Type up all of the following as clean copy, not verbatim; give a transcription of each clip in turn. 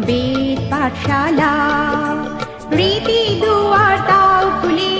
বেদ পাঠশালা। রীতি দুয়ার দাও খুলে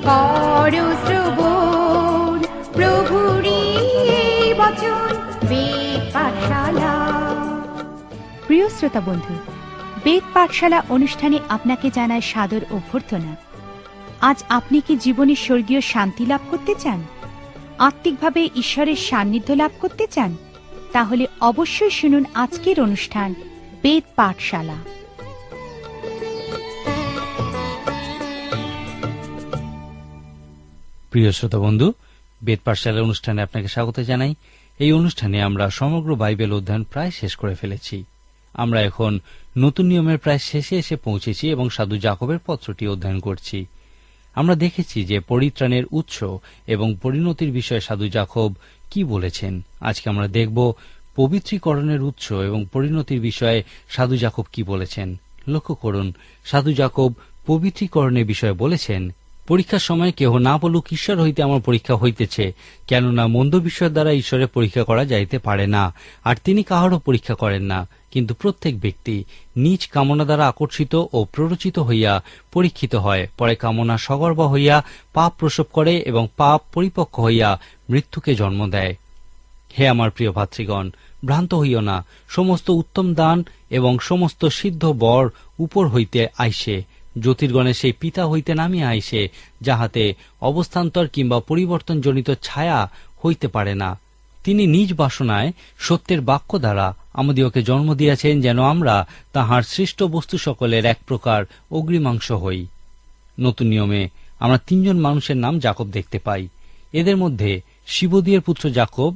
করো শ্রবণ, প্রভুরই এই বচন বেদ পাঠশালা। প্রিয় শ্রোতা বন্ধু, বেদ পাঠশালা অনুষ্ঠানে আপনাকে জানায় সাদর অভ্যর্থনা। আজ আপনি কি জীবনে স্বর্গীয় শান্তি লাভ করতে চান, আত্মিকভাবে ঈশ্বরের সান্নিধ্য লাভ করতে চান? তাহলে অবশ্যই শুনুন আজকের অনুষ্ঠান বেদ পাঠশালা। প্রিয় শ্রোতা বন্ধু, বেদ পাঠশালা অনুষ্ঠানে আপনাকে স্বাগত জানাই। এই অনুষ্ঠানে আমরা সমগ্র বাইবেল অধ্যয়ন প্রায় শেষ করে ফেলেছি। আমরা এখন নতুন নিয়মের প্রায় শেষে এসে পৌঁছেছি এবং সাধু জাকবের পত্রটি অধ্যয়ন করছি। আমরা দেখেছি যে পরিত্রাণের উৎস এবং পরিণতির বিষয়ে সাধু জাকব কি বলেছেন। আজকে আমরা দেখব পবিত্রীকরণের উৎস এবং পরিণতির বিষয়ে সাধু জাকব কি বলেছেন। লক্ষ্য করুন, সাধু জাকব পবিত্রীকরণের বিষয়ে বলেছেন, পরীক্ষার সময় কেহ না বলুক ঈশ্বর হইতে আমার পরীক্ষা হইতেছে, কেননা মন্দ বিষয়ের দ্বারা ঈশ্বরের পরীক্ষা করা যাইতে পারে না, আর তিনি কাহারও পরীক্ষা করেন না। কিন্তু প্রত্যেক ব্যক্তি নিজ কামনা দ্বারা আকর্ষিত ও প্ররোচিত হইয়া পরীক্ষিত হয়, পরে কামনা সগর্ব হইয়া পাপ প্রসব করে এবং পাপ পরিপক্ক হইয়া মৃত্যুকে জন্ম দেয়। হে আমার প্রিয় ভাতৃগণ, ভ্রান্ত হইও না। সমস্ত উত্তম দান এবং সমস্ত সিদ্ধ বর উপর হইতে আইসে, জ্যোতির্গণের সেই পিতা হইতে নামিয়া আইসে, যাহাতে অবস্থান্তর কিংবা পরিবর্তনজনিত ছায়া হইতে পারে না। তিনি নিজ বাসনায় সত্যের বাক্য দ্বারা আমাদিওকে জন্ম দিয়াছেন, যেন আমরা তাহার সৃষ্ট বস্তু সকলের এক প্রকার অগ্রিমাংশ হই। নতুন নিয়মে আমরা তিনজন মানুষের নাম জাকব দেখতে পাই। এদের মধ্যে শিবদিয়ের পুত্র জাকব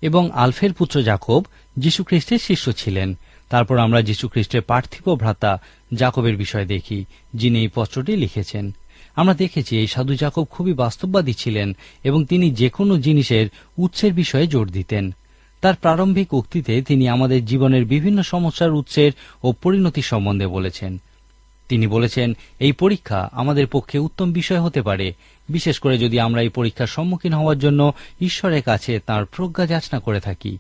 এবং আলফের পুত্র জাকব যীশুখ্রিস্টের শিষ্য ছিলেন। তারপর আমরা যীশুখ্রিস্টের পার্থিব ভ্রাতা জাকবের বিষয় দেখি, যিনি এই পত্রটি লিখেছেন। আমরা দেখেছি এই সাধু জাকব খুবই বাস্তববাদী ছিলেন এবং তিনি যে কোনো জিনিসের উৎসের বিষয়ে জোর দিতেন। তার প্রারম্ভিক উক্তিতে তিনি আমাদের জীবনের বিভিন্ন সমস্যার উৎসের ও পরিণতি সম্বন্ধে বলেছেন। তিনি বলেছেন, এই পরীক্ষা আমাদের পক্ষে উত্তম বিষয় হতে পারে, বিশেষ করে যদি আমরা এই পরীক্ষার সম্মুখীন হওয়ার জন্য ঈশ্বরের কাছে তাঁর প্রজ্ঞা যাচনা করে থাকি।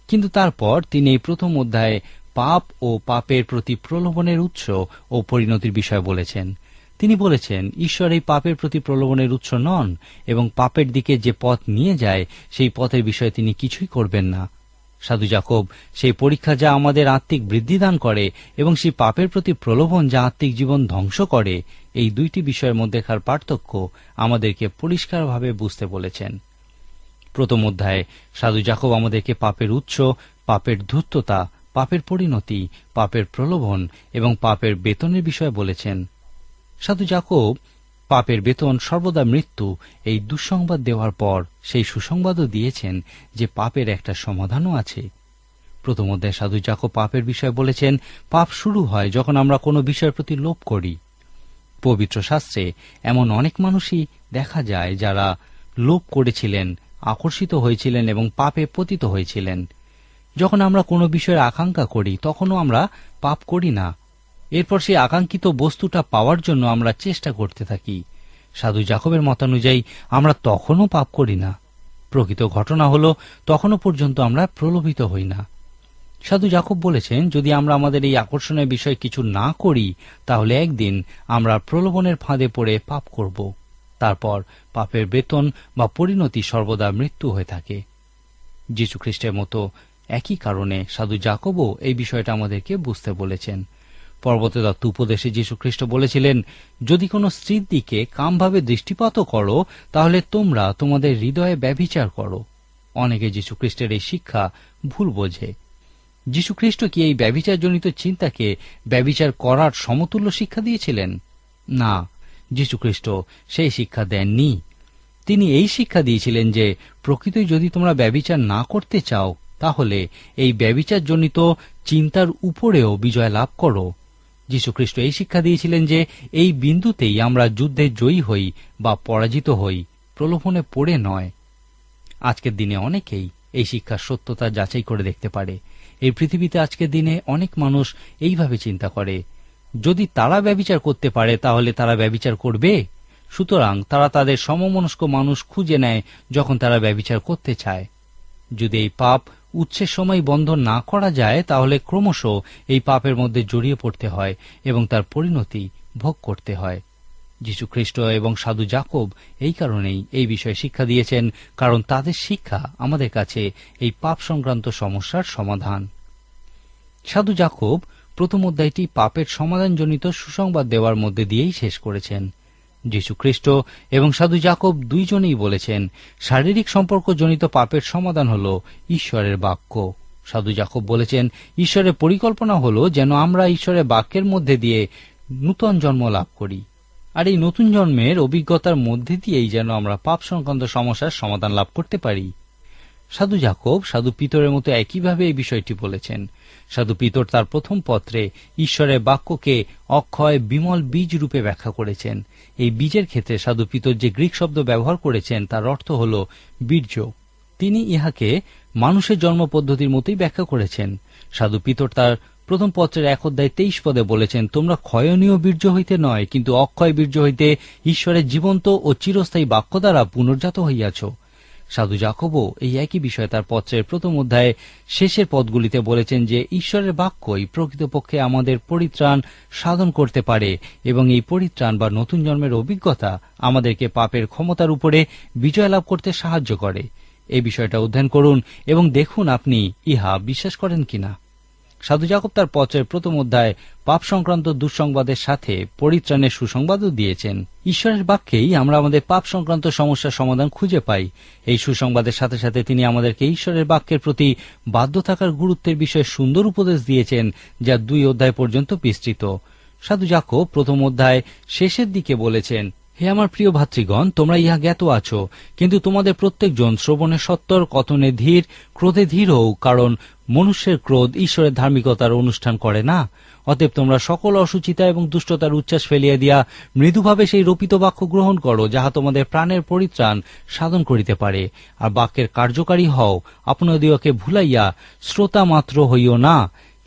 কিন্তু তারপর তিনি এই প্রথম অধ্যায়ে পাপ ও পাপের প্রতি প্রলোভনের উৎস ও পরিণতির বিষয় বলেছেন। তিনি বলেছেন, ঈশ্বর এই পাপের প্রতি প্রলোভনের উৎস নন এবং পাপের দিকে যে পথ নিয়ে যায় সেই পথের বিষয়ে তিনি কিছুই করবেন না। সাধু জাকব সেই পরীক্ষা যা আমাদের আত্মিক বৃদ্ধি দান করে এবং সেই পাপের প্রতি প্রলোভন যা আত্মিক জীবন ধ্বংস করে, এই দুইটি বিষয়ের মধ্যেকার পার্থক্য আমাদেরকে পরিষ্কারভাবে বুঝতে বলেছেন। প্রথম অধ্যায়ে সাধু জাকব আমাদেরকে পাপের উৎস, পাপের ধূর্ততা, পাপের পরিণতি, পাপের প্রলোভন এবং পাপের বেতনের বিষয়ে বলেছেন। সাধু জাকব পাপের বেতন সর্বদা মৃত্যু এই দুঃসংবাদ দেওয়ার পর সেই সুসংবাদও দিয়েছেন যে পাপের একটা সমাধানও আছে। প্রথম অধ্যায়ে সাধু জাকব পাপের বিষয়ে বলেছেন, পাপ শুরু হয় যখন আমরা কোনো বিষয়ের প্রতি লোভ করি। পবিত্র শাস্ত্রে এমন অনেক মানুষই দেখা যায় যারা লোভ করেছিলেন, আকর্ষিত হয়েছিলেন এবং পাপে পতিত হয়েছিলেন। যখন আমরা কোনো বিষয়ের আকাঙ্ক্ষা করি তখনও আমরা পাপ করি না। এরপর সেই আকাঙ্ক্ষিত বস্তুটা পাওয়ার জন্য আমরা চেষ্টা করতে থাকি। সাধু জাকবের মতানুযায়ী আমরা তখনও পাপ করি না। প্রকৃত ঘটনা হল তখনও পর্যন্ত আমরা প্রলোভিত হই না। সাধু জাকব বলেছেন, যদি আমরা আমাদের এই আকর্ষণের বিষয়ে কিছু না করি তাহলে একদিন আমরা প্রলোভনের ফাঁদে পড়ে পাপ করব। তারপর পাপের বেতন বা পরিণতি সর্বদা মৃত্যু হয়ে থাকে। যীশুখ্রিস্টের মতো একই কারণে সাধু জাকবও এই বিষয়টা আমাদেরকে বুঝতে বলেছেন। পর্বতদত্ত উপদেশে যীশুখ্রিস্ট বলেছিলেন, যদি কোনো স্ত্রীর দিকে কামভাবে দৃষ্টিপাতও করো তাহলে তোমরা তোমাদের হৃদয়ে ব্যভিচার করো। অনেকে যীশুখ্রিস্টের এই শিক্ষা ভুল বোঝে। যীশুখ্রিস্ট কি এই ব্যভিচারজনিত চিন্তাকে ব্যভিচার করার সমতুল্য শিক্ষা দিয়েছিলেন? না, যীশুখ্রিস্ট সেই শিক্ষা দেননি। তিনি এই শিক্ষা দিয়েছিলেন যে প্রকৃতই যদি তোমরা ব্যভিচার না করতে চাও তাহলে এই ব্যভিচারজনিত চিন্তার উপরেও বিজয় লাভ করো। যীশুখ্রিস্ট এই শিক্ষা দিয়েছিলেন যে এই বিন্দুতেই আমরা যুদ্ধে জয়ী হই বা পরাজিত হই, প্রলোভনে পড়ে নয়। আজকের দিনে অনেকেই এই শিক্ষার সত্যতা যাচাই করে দেখতে পারে। এই পৃথিবীতে আজকের দিনে অনেক মানুষ এইভাবে চিন্তা করে, যদি তারা ব্যভিচার করতে পারে তাহলে তারা ব্যভিচার করবে। সুতরাং তারা তাদের সমমনস্ক মানুষ খুঁজে নেয় যখন তারা ব্যভিচার করতে চায়। যদি এই পাপ উৎসের সময় বন্ধ না করা যায় তাহলে ক্রমশ এই পাপের মধ্যে জড়িয়ে পড়তে হয় এবং তার পরিণতি ভোগ করতে হয়। যীশুখ্রিস্ট এবং সাধু যাকব এই কারণেই এই বিষয়ে শিক্ষা দিয়েছেন, কারণ তাদের শিক্ষা আমাদের কাছে এই পাপ সংক্রান্ত সমস্যার সমাধান। সাধু যাকব প্রথম অধ্যায়টি পাপের সমাধানজনিত সুসংবাদ দেওয়ার মধ্যে দিয়েই শেষ করেছেন। যীশুখ্রিস্ট এবং সাধু যাকব দুইজনেই বলেছেন শারীরিক সম্পর্কজনিত পাপের সমাধান হল ঈশ্বরের বাক্য। সাধু যাকব বলেছেন ঈশ্বরের পরিকল্পনা হল যেন আমরা ঈশ্বরের বাক্যের মধ্যে দিয়ে নূতন জন্ম লাভ করি, আর এই নতুন জন্মের অভিজ্ঞতার মধ্যে দিয়েই যেন আমরা পাপ সংক্রান্ত সমস্যার সমাধান লাভ করতে পারি। সাধু যাকব সাধু পিতরের মতো একইভাবে এই বিষয়টি বলেছেন। সাধু পিতর তার প্রথম পত্রে ঈশ্বরের বাক্যকে অক্ষয় বিমল বীজ রূপে ব্যাখ্যা করেছেন। এই বীজের ক্ষেত্রে সাধু পিতর যে গ্রিক শব্দ ব্যবহার করেছেন তার অর্থ হল বীর্য। তিনি ইহাকে মানুষের জন্ম পদ্ধতির মতোই ব্যাখ্যা করেছেন। সাধু পিতর তার প্রথম পত্রের 1 অধ্যায় 23 পদে বলেছেন, তোমরা ক্ষয়নীয় বীর্য হইতে নয়, কিন্তু অক্ষয় বীর্য হইতে ঈশ্বরের জীবন্ত ও চিরস্থায়ী বাক্য দ্বারা পুনর্জাত হইয়াছ। সাধু যাকবও এই একই বিষয়ে তার পত্রের প্রথম অধ্যায়ে শেষের পদগুলিতে বলেছেন যে ঈশ্বরের বাক্যই প্রকৃতপক্ষে আমাদের পরিত্রাণ সাধন করতে পারে এবং এই পরিত্রাণ বা নতুন জন্মের অভিজ্ঞতা আমাদেরকে পাপের ক্ষমতার উপরে বিজয় লাভ করতে সাহায্য করে। এই বিষয়টা অধ্যয়ন করুন এবং দেখুন আপনি ইহা বিশ্বাস করেন কিনা। সাধু যাকব তার পত্রের প্রথম অধ্যায় পাপ সংক্রান্ত দুঃসংবাদের সাথে পরিত্রাণের সুসংবাদও দিয়েছেন। ঈশ্বরের বাক্যেই আমরা আমাদের পাপ সংক্রান্ত সমস্যার সমাধান খুঁজে পাই। এই সুসংবাদের সাথে সাথে তিনি আমাদেরকে ঈশ্বরের বাক্যের প্রতি বাধ্য থাকার গুরুত্বের বিষয়ে সুন্দর উপদেশ দিয়েছেন, যা 2 অধ্যায় পর্যন্ত বিস্তৃত। সাধু যাকব প্রথম অধ্যায় শেষের দিকে বলেছেন, হে আমার প্রিয় ভাতৃগণ, তোমরা ইহা জ্ঞাত আছো, কিন্তু তোমাদের প্রত্যেকজন শ্রবণে সত্তর, কথনে ধীর, ক্রোধে ধীর হও, কারণ মনুষ্যের ক্রোধ ঈশ্বরের ধার্মিকতার অনুষ্ঠান করে না। অতএব তোমরা সকল অসুচিতা এবং দুষ্টতার উচ্ছ্বাস ফেলিয়া দিয়া মৃদুভাবে সেই রোপিত বাক্য গ্রহণ করো, যাহা তোমাদের প্রাণের পরিত্রাণ সাধন করিতে পারে। আর বাক্যের কার্যকারী হও, আপনাদিওকে ভুলাইয়া শ্রোতা মাত্র হইও না।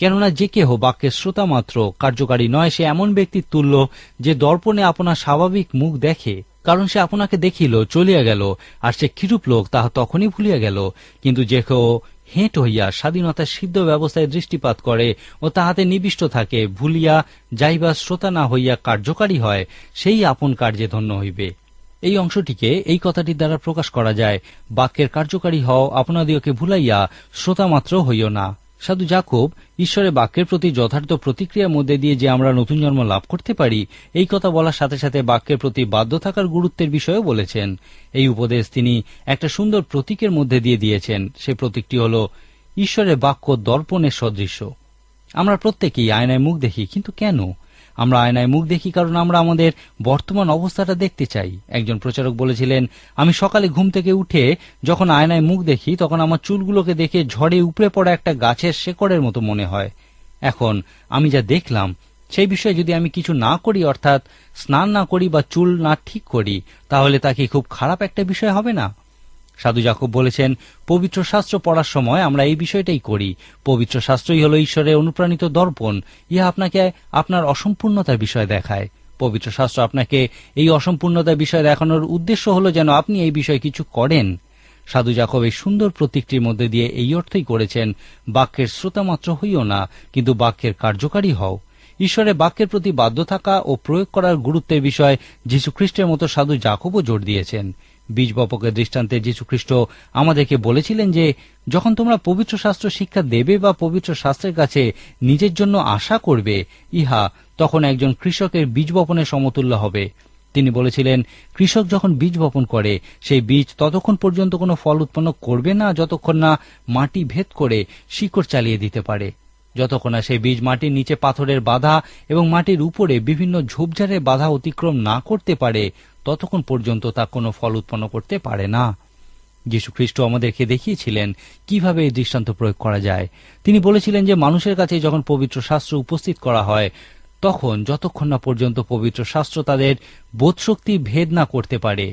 কেননা যে কেহ বাক্যের শ্রোতা মাত্র, কার্যকারী নয়, সে এমন ব্যক্তির তুল্য যে দর্পণে আপনার স্বাভাবিক মুখ দেখে, কারণ সে আপনাকে দেখিল, চলিয়া গেল, আর সে কিরূপ লোক তাহা তখনই ভুলিয়া গেল। কিন্তু যে কেহ হেঁট হইয়া স্বাধীনতার সিদ্ধ ব্যবস্থায় দৃষ্টিপাত করে ও তাহাতে নিবিষ্ট থাকে, ভুলিয়া যাইবা শ্রোতা না হইয়া কার্যকারী হয়, সেই আপন কার্যে ধন্য হইবে। এই অংশটিকে এই কথাটির দ্বারা প্রকাশ করা যায়, বাক্যের কার্যকারী হও, আপনাদিওকে ভুলাইয়া শ্রোতা মাত্র হইও না। সাধু যাকব ঈশ্বরের বাক্যের প্রতি যথার্থ প্রতিক্রিয়ার মধ্যে দিয়ে যে আমরা নতুন জন্ম লাভ করতে পারি, এই কথা বলার সাথে সাথে বাক্যের প্রতি বাধ্য থাকার গুরুত্বের বিষয়েও বলেছেন। এই উপদেশ তিনি একটা সুন্দর প্রতীকের মধ্যে দিয়ে দিয়েছেন। সে প্রতীকটি হল ঈশ্বরের বাক্য দর্পণের সদৃশ্য। আমরা প্রত্যেকেই আয়নায় মুখ দেখি, কিন্তু কেন? আমরা আয়নায় মুখ দেখি কারণ আমরা আমাদের বর্তমান অবস্থাটা দেখতে চাই। একজন প্রচারক বলেছিলেন, আমি সকালে ঘুম থেকে উঠে যখন আয়নায় মুখ দেখি তখন আমার চুলগুলোকে দেখে ঝড়ে উপড়ে পড়া একটা গাছের শেকড়ের মতো মনে হয়। এখন আমি যা দেখলাম সেই বিষয়ে যদি আমি কিছু না করি, অর্থাৎ স্নান না করি বা চুল না ঠিক করি, তাহলে তা কি খুব খারাপ একটা বিষয় হবে না? সাধু যাকব বলেছেন, পবিত্র শাস্ত্র পড়ার সময় আমরা এই বিষয়টাই করি। পবিত্র শাস্ত্রই হল ঈশ্বরের অনুপ্রাণিত দর্পণ। ইহা আপনাকে আপনার অসম্পূর্ণতার বিষয় দেখায়। পবিত্র শাস্ত্র আপনাকে এই অসম্পূর্ণতার বিষয় দেখানোর উদ্দেশ্য হল যেন আপনি এই বিষয়ে কিছু করেন। সাধু যাকব এই সুন্দর প্রতীকটির মধ্যে দিয়ে এই অর্থই করেছেন, বাক্যের শ্রোতা মাত্র হইও না, কিন্তু বাক্যের কার্যকারী হও। ঈশ্বরের বাক্যের প্রতি বাধ্য থাকা ও প্রয়োগ করার গুরুত্বের বিষয় যীশুখ্রিস্টের মতো সাধু যাকবও জোর দিয়েছেন। বীজ বপকের দৃষ্টান্তে যীশুখ্রিস্ট আমাদেরকে বলেছিলেন যে যখন তোমরা পবিত্র শাস্ত্র শিক্ষা দেবে বা পবিত্র শাস্ত্রের কাছে নিজের জন্য আশা করবে, ইহা তখন একজন কৃষকের বীজ বপনের সমতুল্য হবে। তিনি বলেছিলেন, কৃষক যখন বীজ বপন করে সেই বীজ ততক্ষণ পর্যন্ত কোনো ফল উৎপন্ন করবে না যতক্ষণ না মাটি ভেদ করে শিকড় চালিয়ে দিতে পারে। যতক্ষণ না সেই বীজ মাটির নিচে পাথরের বাধা এবং মাটির উপরে বিভিন্ন ঝোপঝাড়ের বাধা অতিক্রম না করতে পারে, ততক্ষণ পর্যন্ত তা কোনো ফল উৎপন্ন করতে পারে না। যীশুখ্রিস্ট আমাদেরকে দেখিয়েছিলেন কিভাবে এই দৃষ্টান্ত প্রয়োগ করা যায়। তিনি বলেছিলেন যে মানুষের কাছে যখন পবিত্র শাস্ত্র উপস্থিত করা হয়, তখন যতক্ষণ না পর্যন্ত পবিত্র শাস্ত্র তাদের বোধশক্তি ভেদ না করতে পারে,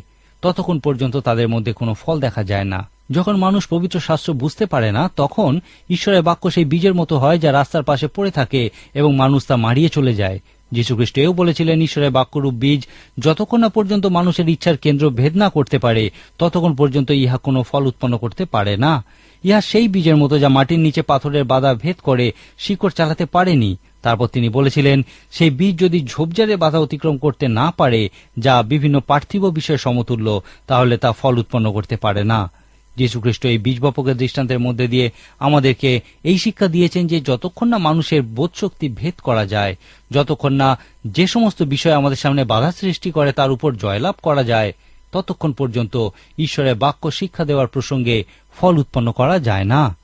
ততক্ষণ পর্যন্ত তাদের মধ্যে কোনো ফল দেখা যায় না। যখন মানুষ পবিত্র শাস্ত্র বুঝতে পারে না, তখন ঈশ্বরের বাক্য সেই বীজের মতো হয় যা রাস্তার পাশে পড়ে থাকে এবং মানুষ তা মারিয়ে চলে যায়। যীশুখ্রিস্ট এও বলেছিলেন, ঈশ্বরের বাক্যরূপ বীজ যতক্ষণ না পর্যন্ত মানুষের ইচ্ছার কেন্দ্র ভেদ না করতে পারে ততক্ষণ পর্যন্ত ইহা কোনো ফল উৎপন্ন করতে পারে না। ইহা সেই বীজের মতো যা মাটির নিচে পাথরের বাধা ভেদ করে শিকড় চালাতে পারেনি। তারপর তিনি বলেছিলেন, সেই বীজ যদি ঝোপঝাড়ের বাধা অতিক্রম করতে না পারে, যা বিভিন্ন পার্থিব বিষয়ের সমতুল্য, তাহলে তা ফল উৎপন্ন করতে পারে না। যীশুখ্রিস্ট এই বীজ বপকের দৃষ্টান্তের মধ্যে দিয়ে আমাদেরকে এই শিক্ষা দিয়েছেন যে যতক্ষণ না মানুষের বোধশক্তি ভেদ করা যায়, যতক্ষণ না যে সমস্ত বিষয় আমাদের সামনে বাধা সৃষ্টি করে তার উপর জয়লাভ করা যায়, ততক্ষণ পর্যন্ত ঈশ্বরের বাক্য শিক্ষা দেওয়ার প্রসঙ্গে ফল উৎপন্ন করা যায় না।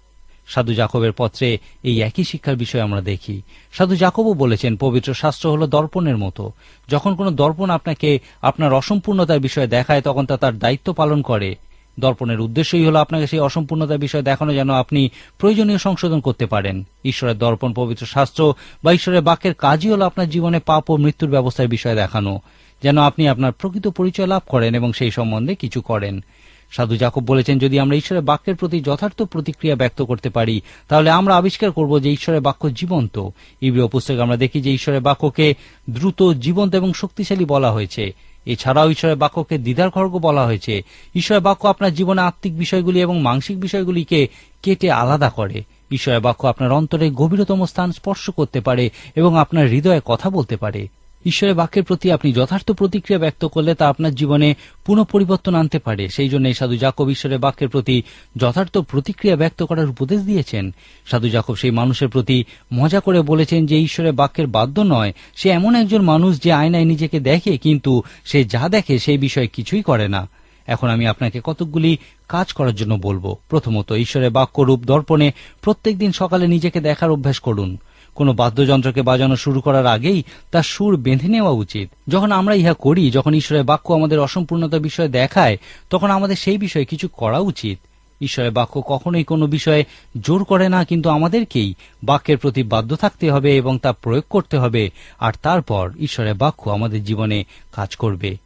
সাধু জাকবের পত্রে এই একই শিক্ষার বিষয় আমরা দেখি। সাধু জাকবও বলেছেন, পবিত্র শাস্ত্র হল দর্পণের মতো। যখন কোনো দর্পণ আপনাকে আপনার অসম্পূর্ণতার বিষয়ে দেখায়, তখন তা তার দায়িত্ব পালন করে। দর্পণের উদ্দেশ্যই হল আপনাকে সেই অসম্পূর্ণতার বিষয় দেখানো, যেন আপনি প্রয়োজনীয় সংশোধন করতে পারেন। ঈশ্বরের দর্পণ, পবিত্র শাস্ত্র বা ঈশ্বরের বাক্যের কাজই হল আপনার জীবনে পাপ ও মৃত্যুর ব্যবস্থার বিষয় দেখানো, যেন আপনি আপনার প্রকৃত পরিচয় লাভ করেন এবং সেই সম্বন্ধে কিছু করেন। সাধু জাকব বলেছেন, যদি আমরা ঈশ্বরের বাক্যের প্রতি যথার্থ প্রতিক্রিয়া ব্যক্ত করতে পারি, তাহলে আমরা আবিষ্কার করব যে ঈশ্বরের বাক্য জীবন্ত। ইব্রিয় পুস্তকে আমরা দেখি যে ঈশ্বরের বাক্যকে দ্রুত, জীবন্ত এবং শক্তিশালী বলা হয়েছে। এছাড়াও ঈশ্বরের বাক্যকে দ্বিধার খড়গ বলা হয়েছে। ঈশ্বরের বাক্য আপনার জীবনে আত্মিক বিষয়গুলি এবং মানসিক বিষয়গুলিকে কেটে আলাদা করে। ঈশ্বরের বাক্য আপনার অন্তরে গভীরতম স্থান স্পর্শ করতে পারে এবং আপনার হৃদয়ে কথা বলতে পারে। ঈশ্বরের বাক্যের প্রতি আপনি যথার্থ প্রতিক্রিয়া ব্যক্ত করলে তা আপনার জীবনে পুনঃ পরিবর্তন আনতে পারে। সেই জন্য সাধু জাকব ঈশ্বরের বাক্যের প্রতি যথার্থ প্রতিক্রিয়া ব্যক্ত করার উপদেশ দিয়েছেন। সাধু জাকব সেই মানুষের প্রতি মজা করে বলেছেন যে ঈশ্বরের বাক্যের বাধ্য নয়, সে এমন একজন মানুষ যে আয়নায় নিজেকে দেখে, কিন্তু সে যা দেখে সেই বিষয়ে কিছুই করে না। এখন আমি আপনাকে কতকগুলি কাজ করার জন্য বলবো। প্রথমত, ঈশ্বরের বাক্যরূপ দর্পণে প্রত্যেকদিন সকালে নিজেকে দেখার অভ্যাস করুন। কোনো বাদ্যযন্ত্রকে বাজানো শুরু করার আগেই তার সুর বেঁধে নেওয়া উচিত। যখন আমরা ইহা করি, যখন ঈশ্বরের বাক্য আমাদের অসম্পূর্ণতার বিষয়ে দেখায়, তখন আমাদের সেই বিষয়ে কিছু করা উচিত। ঈশ্বরের বাক্য কখনোই কোনো বিষয়ে জোর করে না, কিন্তু আমাদেরকেই বাক্যের প্রতি বাধ্য থাকতে হবে এবং তা প্রয়োগ করতে হবে, আর তারপর ঈশ্বরের বাক্য আমাদের জীবনে কাজ করবে।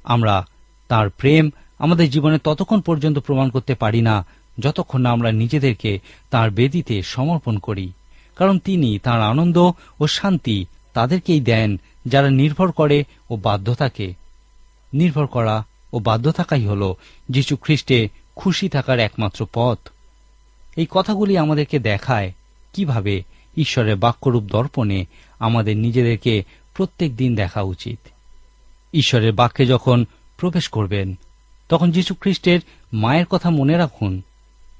আমরা তার প্রেম আমাদের জীবনে ততক্ষণ পর্যন্ত প্রমাণ করতে পারি না, যতক্ষণ না আমরা নিজেদেরকে তার বেদিতে সমর্পণ করি। কারণ তিনি তাঁর আনন্দ ও শান্তি তাদেরকেই দেন যারা নির্ভর করে ও বাধ্য থাকে। নির্ভর করা ও বাধ্য থাকাই হল যীশু খ্রিস্টে খুশি থাকার একমাত্র পথ। এই কথাগুলি আমাদেরকে দেখায় কিভাবে ঈশ্বরের বাক্যরূপ দর্পণে আমাদের নিজেদেরকে প্রত্যেক দিন দেখা উচিত। ঈশ্বরের বাক্যে যখন প্রবেশ করবেন, তখন যীশু খ্রিস্টের মায়ের কথা মনে রাখুন,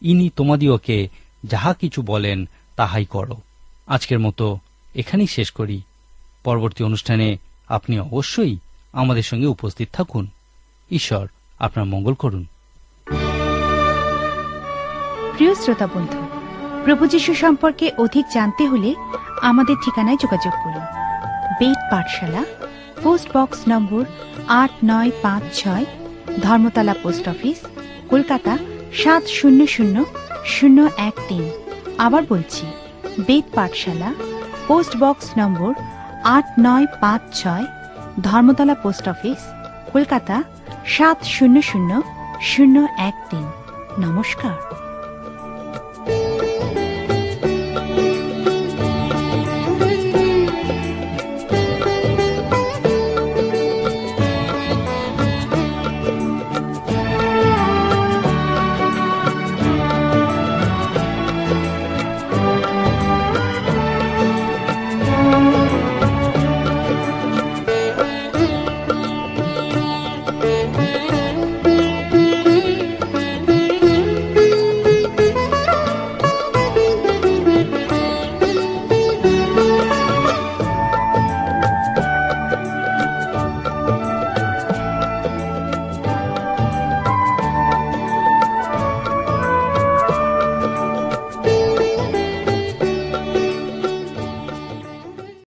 ইনি তোমাদিওকে যাহা কিছু বলেন তাহাই করো। আজকের মতো এখানেই শেষ করি। পরবর্তী অনুষ্ঠানে আপনি অবশ্যই আমাদের সঙ্গে উপস্থিত থাকুন। ঈশ্বর আপনার মঙ্গল করুন। প্রিয় শ্রোতা বন্ধু, প্রভু যীশু সম্পর্কে অধিক জানতে হলে আমাদের ঠিকানায় যোগাযোগ করুন। বেদ পাঠশালা, পোস্ট বক্স নম্বর 8956, ধর্মতলা পোস্ট অফিস, কলকাতা 700013। আবার বলছি, বেদ পাঠশালা, পোস্ট বক্স নম্বর 8956, ধর্মতলা পোস্ট অফিস, কলকাতা 700013। নমস্কার।